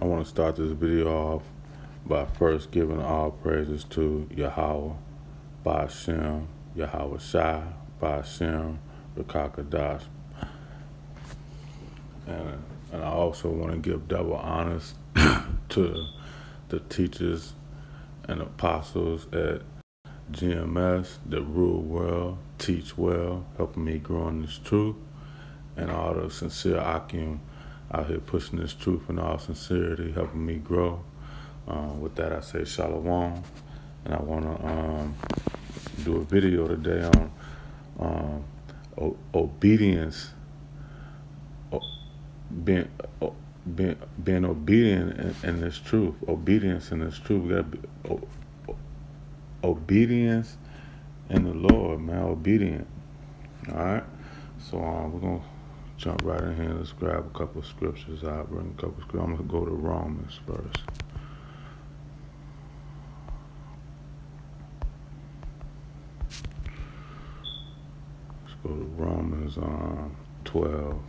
I want to start this video off by first giving all praises to Yahweh, Ba'ashem, Yahweh Shai, Ba'ashem, Rakakadash. And I also want to give double honors to the teachers and apostles at GMS that rule well, teach well, helping me grow in this truth, and all the sincere Akim out here pushing this truth in all sincerity, helping me grow. With that, I say shalom, and I want to do a video today on obedience, being being obedient in this truth. Obedience in this truth. We got to be obedience in the Lord, man. Obedient. All right. So we're gonna jump right in here. Let's grab a couple of scriptures. I'll bring a couple of scriptures. I'm gonna go to Romans first. Let's go to Romans 12.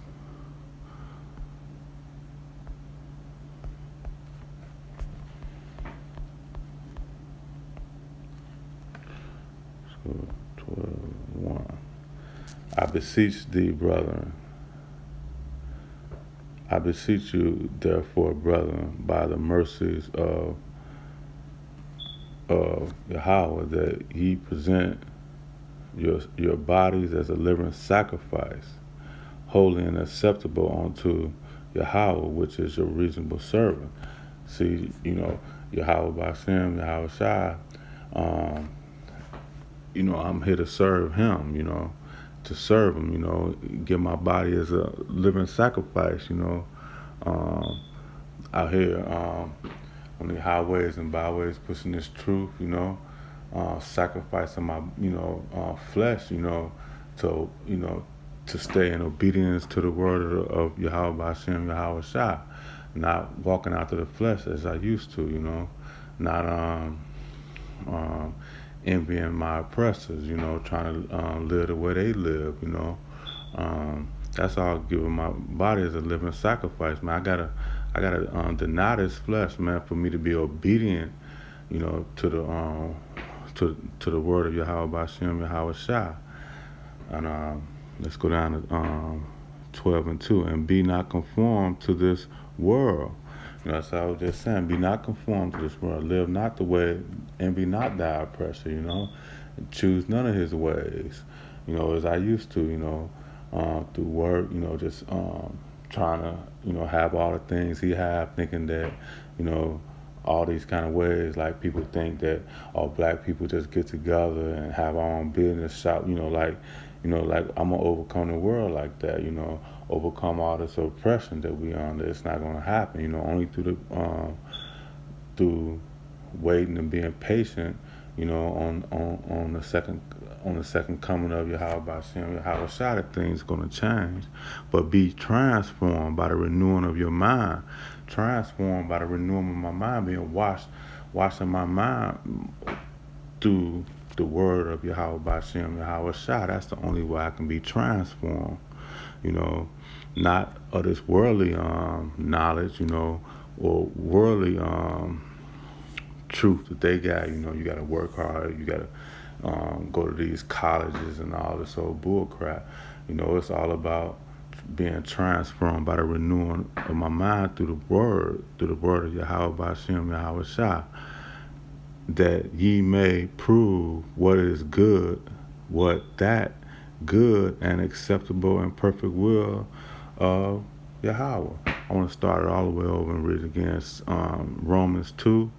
Let's go to 12:1. I beseech thee, brethren. I beseech you, therefore, brethren, by the mercies of Yahweh, that ye present your bodies as a living sacrifice, holy and acceptable unto Yahweh, which is your reasonable servant. See, Yahweh Ba'ashem, Yahweh Shai, I'm here to serve him, to serve him, give my body as a living sacrifice, out here on the highways and byways pushing this truth, sacrificing my, flesh, to stay in obedience to the word of Yahweh Ba'ashem, Yahweh Shai, not walking after the flesh as I used to, not envying my oppressors, trying to live the way they live, that's all giving my body as a living sacrifice, man. I gotta deny this flesh, man, for me to be obedient, to the word of Yahweh Ba'ashem, Yahweh Shai. And let's go down to 12:2, and be not conformed to this world. That's what I was just saying. Be not conformed to this world. Live not the way, and be not thy oppressor, And choose none of his ways, as I used to, through work, just trying to, have all the things he have, thinking that, all these kind of ways, like people think that all black people just get together and have our own business shop, like I'm gonna overcome the world like that, overcome all this oppression that we under. It's not gonna happen, only through waiting and being patient, on the second coming of Yahweh Ba'ashem, Yahweh Shai, that things gonna change. But be transformed by the renewing of your mind. Transformed by the renewing of my mind, being washing my mind through the word of Yahweh Ba'ashem, Yahweh Shai. That's the only way I can be transformed, not of this worldly knowledge, or worldly truth that they got. You got to work hard. You got to go to these colleges and all this old bull crap. It's all about being transformed by the renewing of my mind through the word of Yahweh Ba'ashem, Yahweh Shai, that ye may prove what is good, what that good and acceptable and perfect will of Yahweh. I want to start it all the way over and read it again. Romans 12,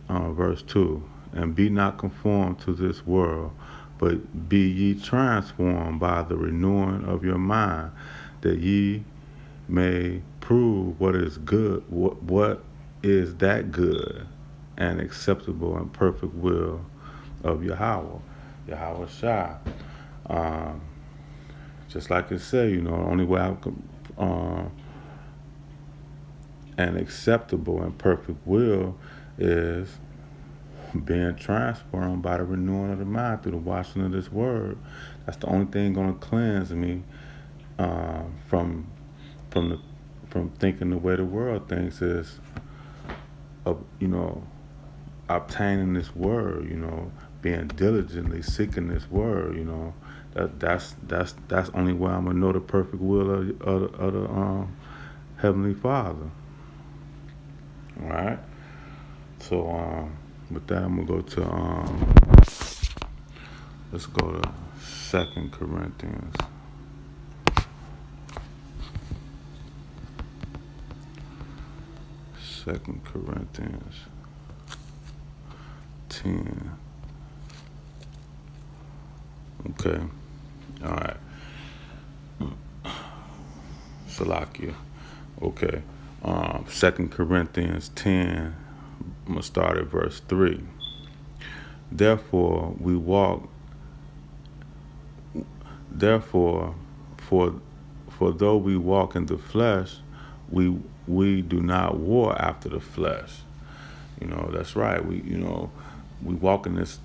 verse 2. And be not conformed to this world, but be ye transformed by the renewing of your mind, that ye may prove what is good, what is that good and acceptable and perfect will of Yahweh Shai. Just like it say, the only way I can an acceptable and perfect will is being transformed by the renewing of the mind through the washing of this word. That's the only thing going to cleanse me from from thinking the way the world thinks is, you know, obtaining this word, you know, being diligently seeking this word, you know. That's only way I'm gonna know the perfect will of the Heavenly Father. All right. So with that, I'm gonna go to let's go to Second Corinthians. Second Corinthians 10. Okay. All right. Salakia. Okay. 2 Corinthians 10. I'm gonna start at verse 3. Therefore we walk. Therefore, for for though we walk in the flesh, we we do not war after the flesh. You know, that's right. We walk in this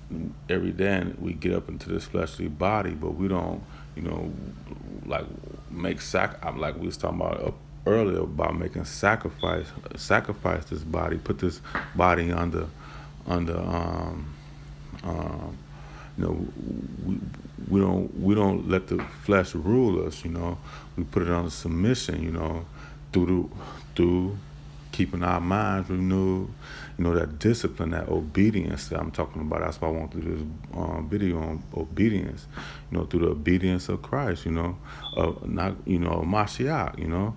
every day, and we get up into this fleshly body, but we don't, you know, like like we was talking about earlier about making sacrifice this body, put this body under um, you know, we we don't let the flesh rule us. You know, we put it under submission. You know, through keeping our minds renewed. You know, that discipline, that obedience that I'm talking about. That's why I want to do this video on obedience. You know, through the obedience of Christ. You know, not Mashiach. You know,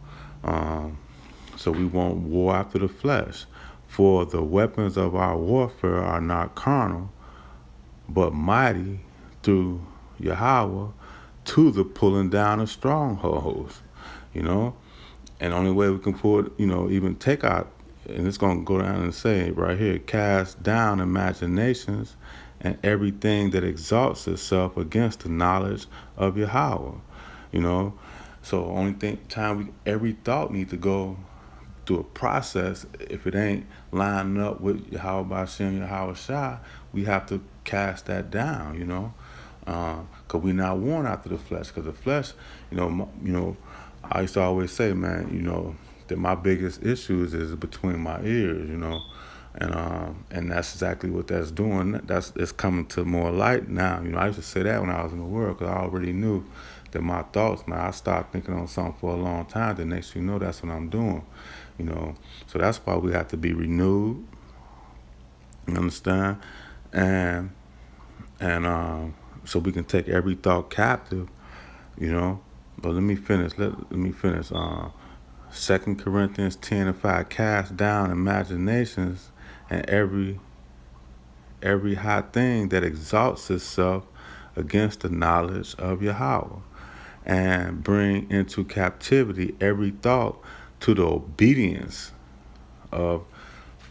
so we won't war after the flesh. For the weapons of our warfare are not carnal, but mighty through Yahweh to the pulling down of strongholds, you know. And the only way we can even take out, and it's going to go down and say right here, cast down imaginations and everything that exalts itself against the knowledge of Yahweh, you know. So only every thought needs to go through a process. If it ain't lining up with Yahweh Bashem, Yahweh Shai, we have to cast that down, you know, because we not worn after the flesh. Because the flesh, I used to always say, man, you know, that my biggest issues is between my ears, you know, and that's exactly what that's doing. It's coming to more light now. You know, I used to say that when I was in the world, because I already knew that my thoughts, man, I started thinking on something for a long time. The next thing you know, that's what I'm doing, you know. So that's why we have to be renewed. You understand? And so we can take every thought captive, you know. But let me finish. Let me finish. 2 Corinthians 10:5, cast down imaginations and every high thing that exalts itself against the knowledge of Yahweh, and bring into captivity every thought to the obedience of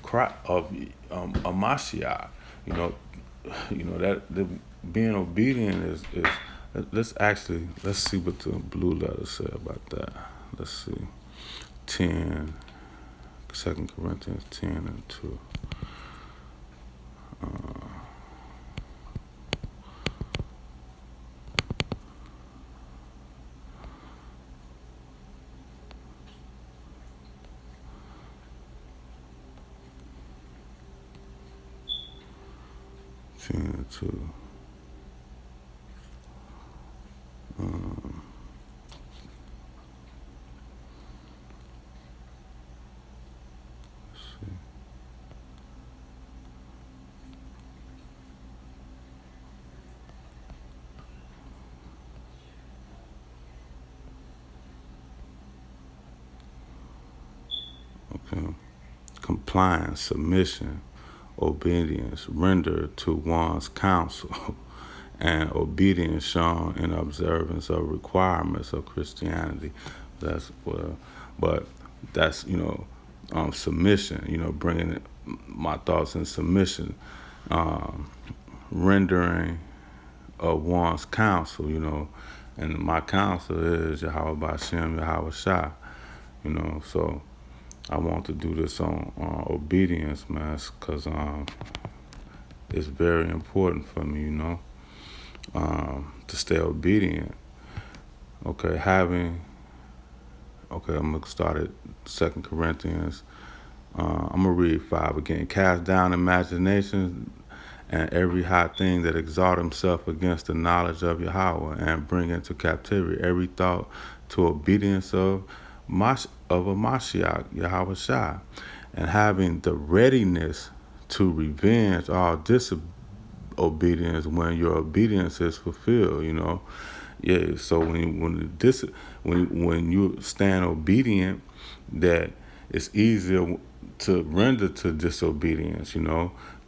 Christ, of Mashiach. You know, that being obedient is. Let's see what the blue letter said about that. Let's see. 10, 2 Corinthians 10 and 2. 10 and 2. Okay. Compliance, submission, obedience rendered to one's counsel, and obedience shown in observance of requirements of Christianity. But that's submission. You know, bringing my thoughts in submission, rendering of one's counsel. You know, and my counsel is Yahweh Bashem, Yahweh Shai. You know, so I want to do this on obedience, man, because it's very important for me, you know, to stay obedient. Okay, having Okay, I'm gonna start at 2 Corinthians. I'm gonna read 5 again. Cast down imaginations and every high thing that exalt himself against the knowledge of Yahweh, and bring into captivity every thought to obedience of a Mashiach, Yahweh Shai, and having the readiness to revenge all disobedience when your obedience is fulfilled. Yeah. So when you stand obedient, that it's easier to render to disobedience.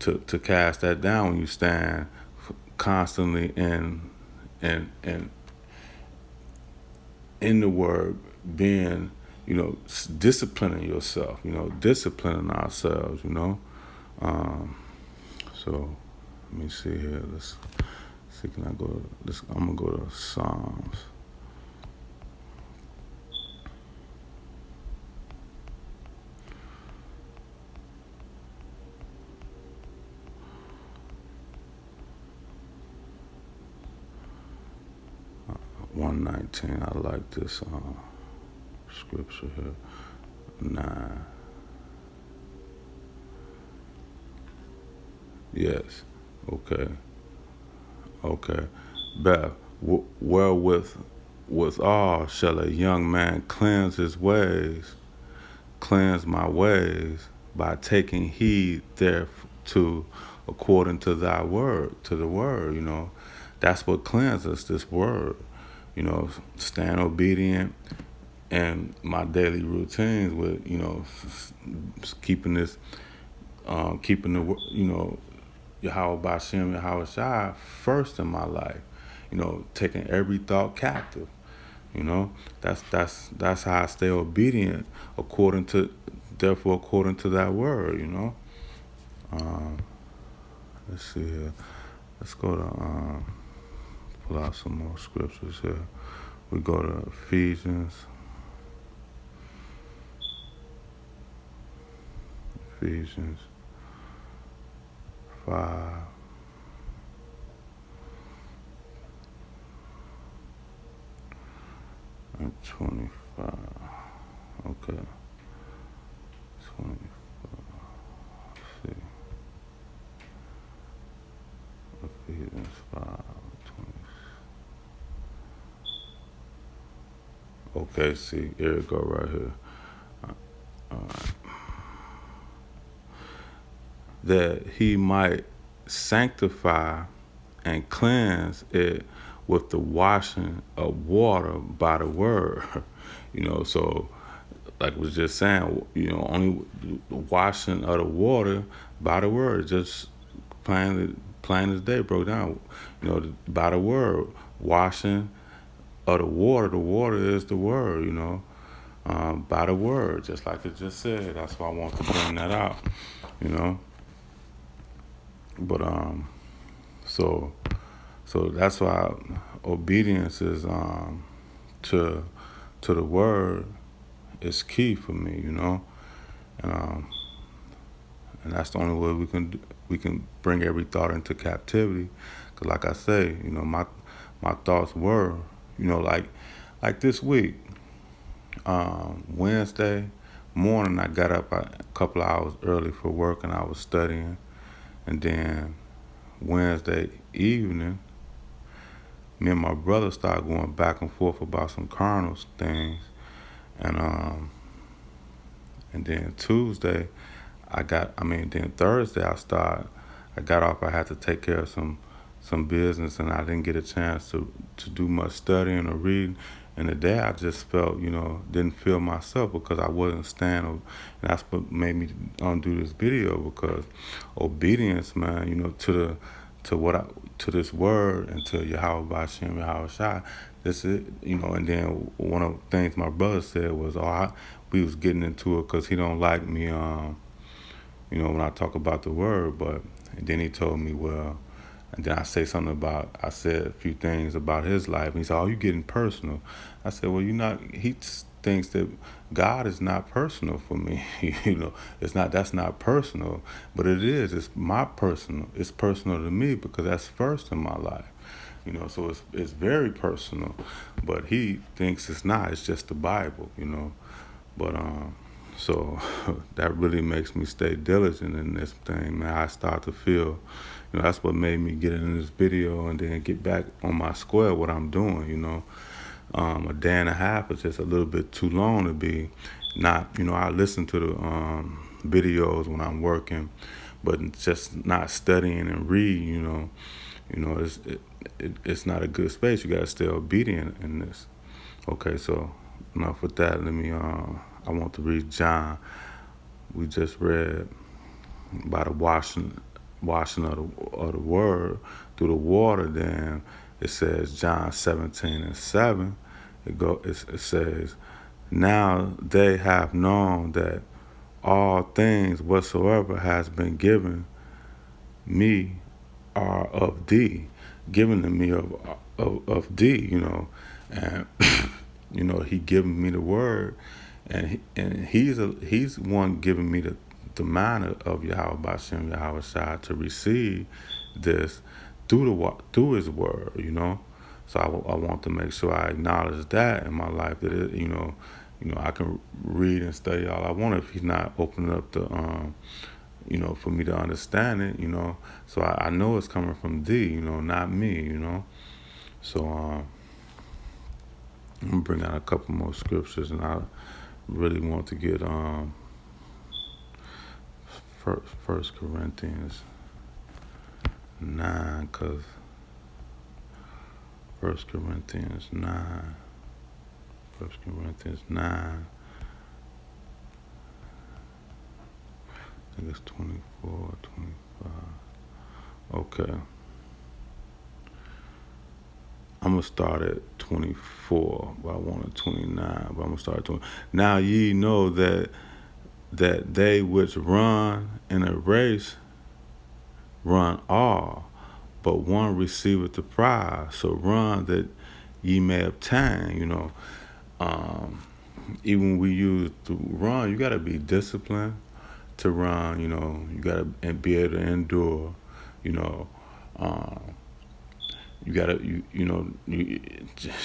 To cast that down when you stand constantly in in the word, being disciplining yourself. Disciplining ourselves. Um, so let me see here. Let's see. Can I go? I'm gonna go to Psalms. Uh, 119. I like this scripture here. 9. Yes. Okay. Okay. Beth, wherewith with all shall a young man cleanse his ways, cleanse my ways, by taking heed thereto according to thy word, to the word. That's what cleanses this word. Stand obedient and my daily routines with, keeping this, keeping the, Yahweh Bashem, Yahweh Shai first in my life. Taking every thought captive. You know, that's how I stay obedient according to that word. Um, let's see here. Let's go to pull out some more scriptures here. We go to Ephesians 5. And 25. Okay. 25. Let's see. Ephesians 5. 20. Okay, see, here we go right here. That he might sanctify and cleanse it with the washing of water by the word. So like I was just saying, only the washing of the water by the word, just plain as day broke down, by the word, washing of the water is the word, by the word, just like it just said. That's why I want to bring that out, you know. But so that's why obedience is to the word is key for me, and and that's the only way we can bring every thought into captivity. Cause like I say, my thoughts were, like this week, Wednesday morning I got up a couple of hours early for work and I was studying, and then Wednesday evening, me and my brother started going back and forth about some carnal things, and then Tuesday, then Thursday I got off. I had to take care of some business, and I didn't get a chance to do much studying or reading. And the day I just felt, didn't feel myself because I wasn't standing. And that's what made me do this video, because obedience, man, to this word and to Yahweh Bashem, Yahweh Shai. This is, and then one of the things my brother said was, we was getting into it because he don't like me, when I talk about the word. But and then he told me, well, and then I said a few things about his life, and he said, "Oh, you getting personal?" I said, "Well, you're not." He thinks that God is not personal for me. It's not. That's not personal, but it is. It's my personal. It's personal to me because that's first in my life. So it's very personal, but he thinks it's not. It's just the Bible. But so that really makes me stay diligent in this thing, man. I start to feel, that's what made me get in this video and then get back on my square what I'm doing. A day and a half is just a little bit too long to be not, I listen to the videos when I'm working, but just not studying and read. It's not a good space. You got to stay obedient in this. Okay, so enough with that. I want to read John. We just read by the washing of the word through the water. Then it says John 17:7. It says, now they have known that all things whatsoever has been given me are of thee, given to me of thee. And he given me the word, and he's one giving me the mind of Yahweh Bashem Yahweh Shai to receive this through his word. So I want to make sure I acknowledge that in my life, that I can read and study all I want if he's not opening up the for me to understand it. So I know it's coming from thee, not me. So I'm gonna bring out a couple more scriptures, and I really want to get First Corinthians 9, cause First Corinthians 9. First Corinthians 9. I think it's 24, 25. Okay. I'm going to start at 24, but I wanted 29, but I'm going to start at 20. Now ye know that they which run in a race run all, but one receiveth the prize. So run that ye may obtain. Even when we use to run, you got to be disciplined to run. You got to be able to endure. You gotta, you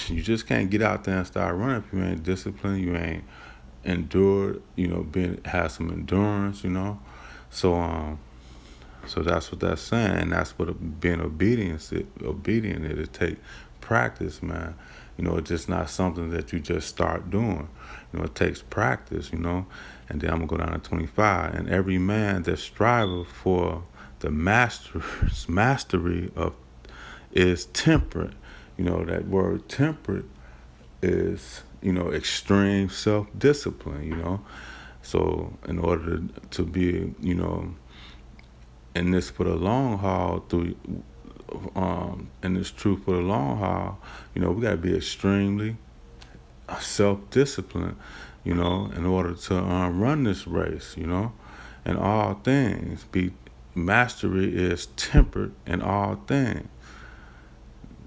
just can't get out there and start running if you ain't disciplined, you ain't endured, have some endurance. So that's what that's saying, and that's what being obedient is. It take practice, man. It's just not something that you just start doing. It takes practice. And then I'm gonna go down to 25. And every man that striveth for the mastery of is temperate. That word temperate is, extreme self-discipline. So in order to be, in this for the long haul, and it's true for the long haul, we got to be extremely self-disciplined, in order to run this race, in all things. Mastery is tempered in all things.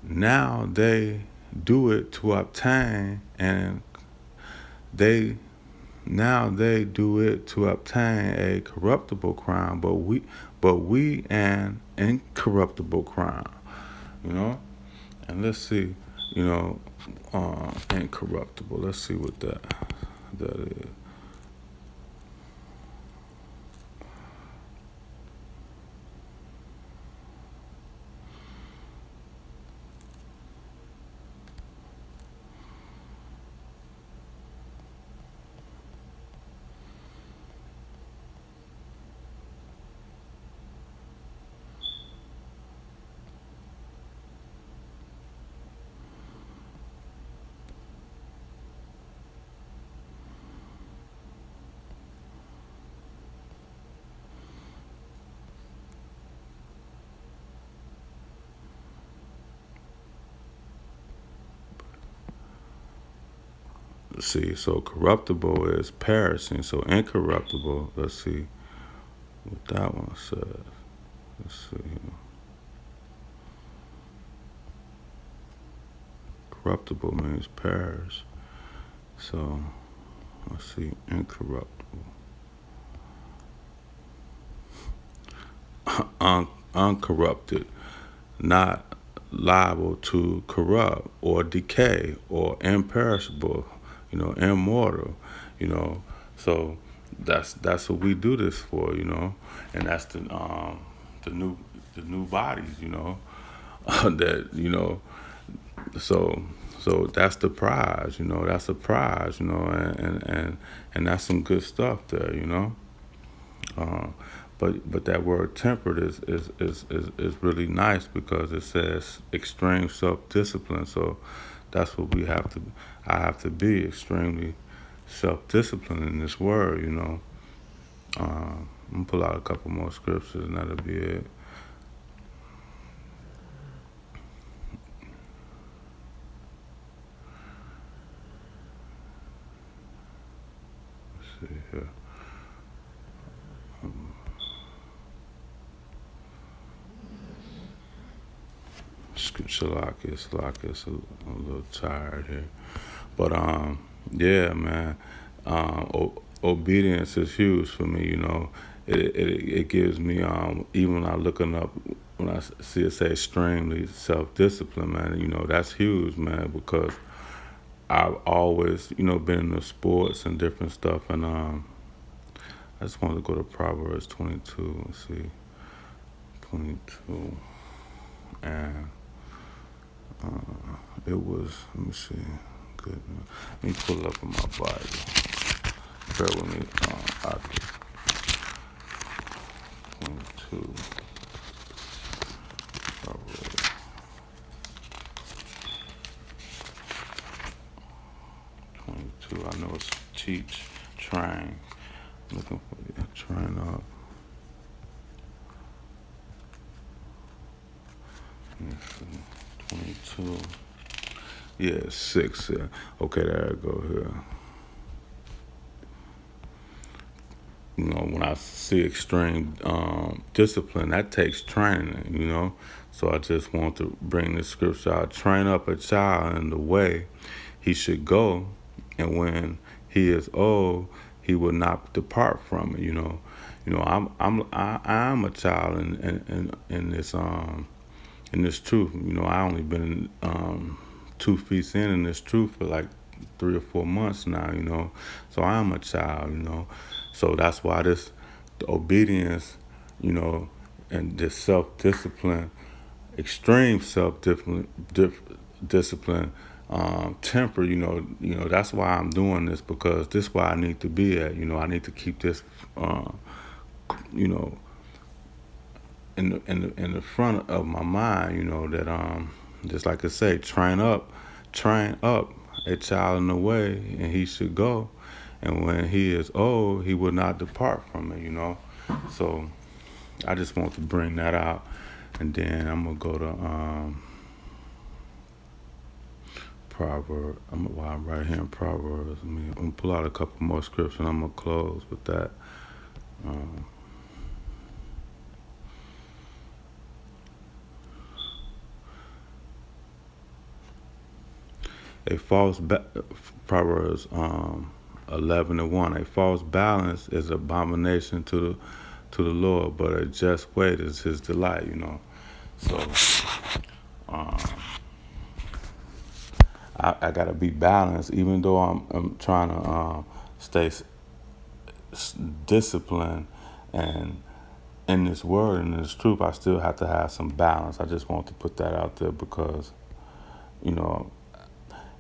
Now they do it to obtain, and they do it to obtain a corruptible crown, but we an incorruptible crown. And let's see, incorruptible. Let's see what that is. See, so corruptible is perishing. So incorruptible, let's see what that one says. Let's see. Corruptible means perish. So let's see, incorruptible. Uncorrupted, not liable to corrupt or decay or imperishable, immortal, you know. So that's what we do this for, and that's the new the new bodies, that so that's the prize, that's a prize, and that's some good stuff there, uh, but that word temperate is really nice because it says extreme self discipline. So that's what we have to. I have to be extremely self disciplined in this word. I'm gonna pull out a couple more scriptures and that'll be it. Let's see here. Shalakas, a little tired here. But yeah, man. Obedience is huge for me. It gives me even when I looking up when I see it say extremely self discipline, man. That's huge, man, because I've always been in the sports and different stuff, and I just wanted to go to Proverbs 22 and see 22, and it was, let me see, good. Let me pull it up in my Bible. Bear with me, Aki 22, Proverbs 22. I know it's teach, train. Looking for you, train up. Let's see, 22. Yeah, 6. Yeah. Okay, there I go here. When I see extreme discipline, that takes training. So I just want to bring this scripture out. Train up a child in the way he should go, and when he is old, he will not depart from it. I'm a child in this truth. I only been 2 feet in this truth for like 3 or 4 months now. So I'm a child. So that's why the obedience, and this self discipline, extreme self discipline, temper. That's why I'm doing this because this is where I need to be at. I need to keep this, you know, in the front of my mind. That just like I say, train up a child in the way, and he should go. And when he is old, he will not depart from it, So I just want to bring that out. And then I'm going to go to Proverbs. While I'm right here in Proverbs, I'm going to pull out a couple more scriptures and I'm going to close with that. A Proverbs 11:1. A false balance is abomination to the Lord, but a just weight is His delight. So I gotta be balanced, even though I'm trying to stay disciplined and in this word and in this truth. I still have to have some balance. I just want to put that out there because you know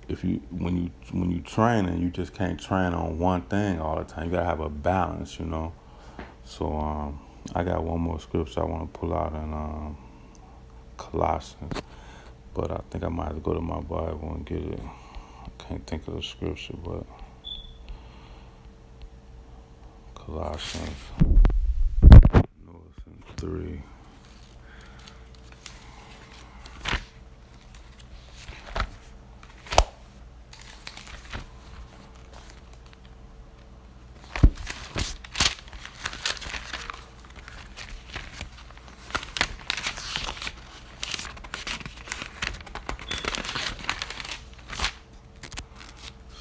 if when you training, you just can't train on one thing all the time. You gotta have a balance. So I got one more scripture I want to pull out in Colossians, but I think I might have to go to my Bible and get it. I can't think of the scripture, but Colossians, no, it's in 3.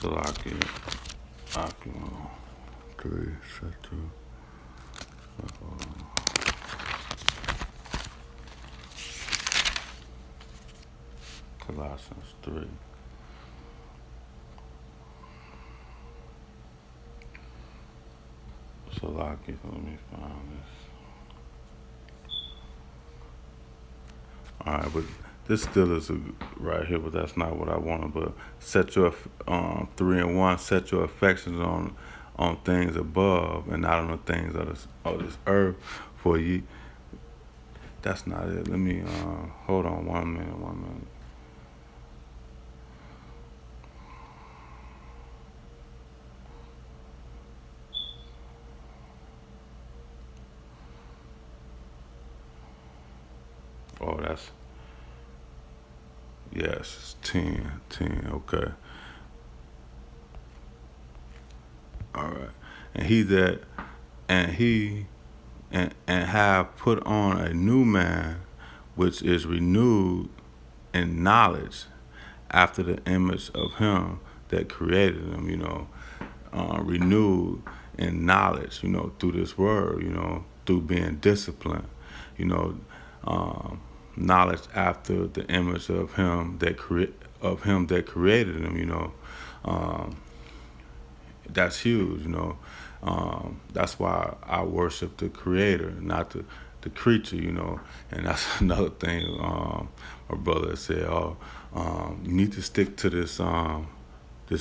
Salakia, Akimo, 3, set 2. Colossians 3. So let me find this. Alright, but this still is right here, but that's not what I wanted. But set your 3 and 1. Set your affections on things above and not on the things of this earth. For ye, that's not it. Let me hold on 1 minute. 1 minute. Oh, that's yes, it's 10. 10. Okay. All right. And he that and he and have put on a new man, which is renewed in knowledge after the image of him that created him, renewed in knowledge, through this word, through being disciplined, you know, knowledge after the image of him that created him, Um, that's huge, that's why I worship the creator, not the creature, And that's another thing. My brother said, "Oh, you need to stick to this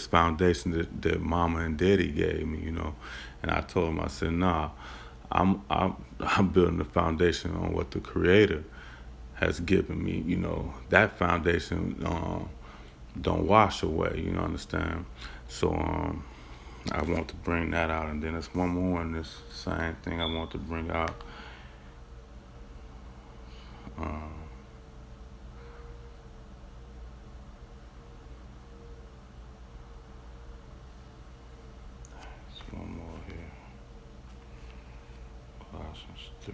foundation that mama and daddy gave me, And I told him, I said, "Nah, I'm building the foundation on what the creator has given me, That foundation don't wash away, understand? So I want to bring that out, and then there's one more in this same thing I want to bring out. Um, there's one more here. Colossians 3.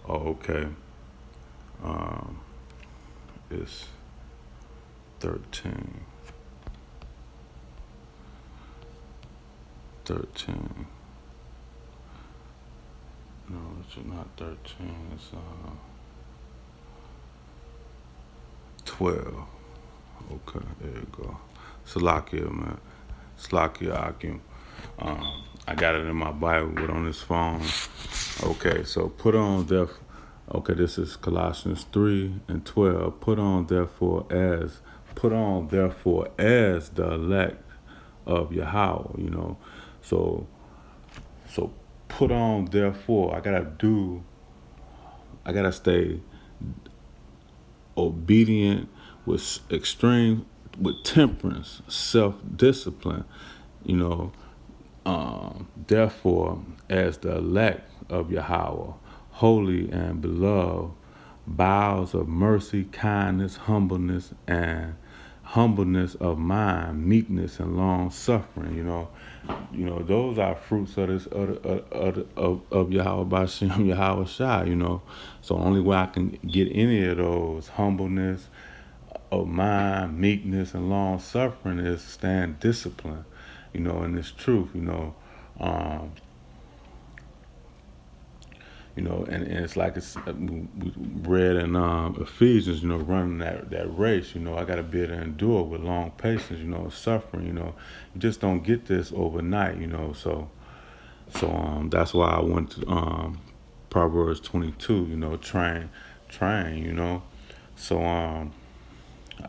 Oh, okay. Um, it's 13. 13. No, it's not 13. It's 12. Okay, there you go. Salakia, man. Salakia Akim. I got it in my Bible, but on this phone. Okay, so okay, this is Colossians 3:12. Put on therefore as the elect of Yahweh, So put on therefore. I gotta stay obedient with temperance, self-discipline, you know, therefore, as the elect of Yahweh, holy and beloved, bowels of mercy, kindness, humbleness of mind, meekness and long suffering. Those are fruits of this of Yahweh Bashem, Yahweh Shai. So only way I can get any of those humbleness of mind, meekness, and long suffering is stand discipline, in this truth, um, and it's like we read in Ephesians, running that race, I got to be able to endure with long patience, suffering, you just don't get this overnight, so that's why I went to Proverbs 22, train, so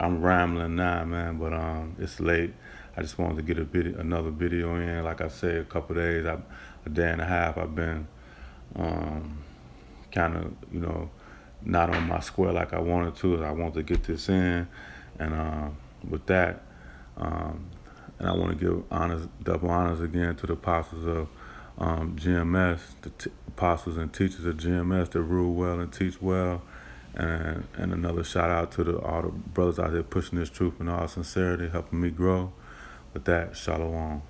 I'm rambling now, man, but it's late. I just wanted to get another video in. Like I said, a couple of days, a day and a half, I've been kind of, not on my square like I wanted to. I want to get this in, and with that, and I want to give double honors again to the apostles of GMS, the apostles and teachers of GMS that rule well and teach well. And another shout out to all the brothers out there pushing this truth in all sincerity, helping me grow. With that, shalom.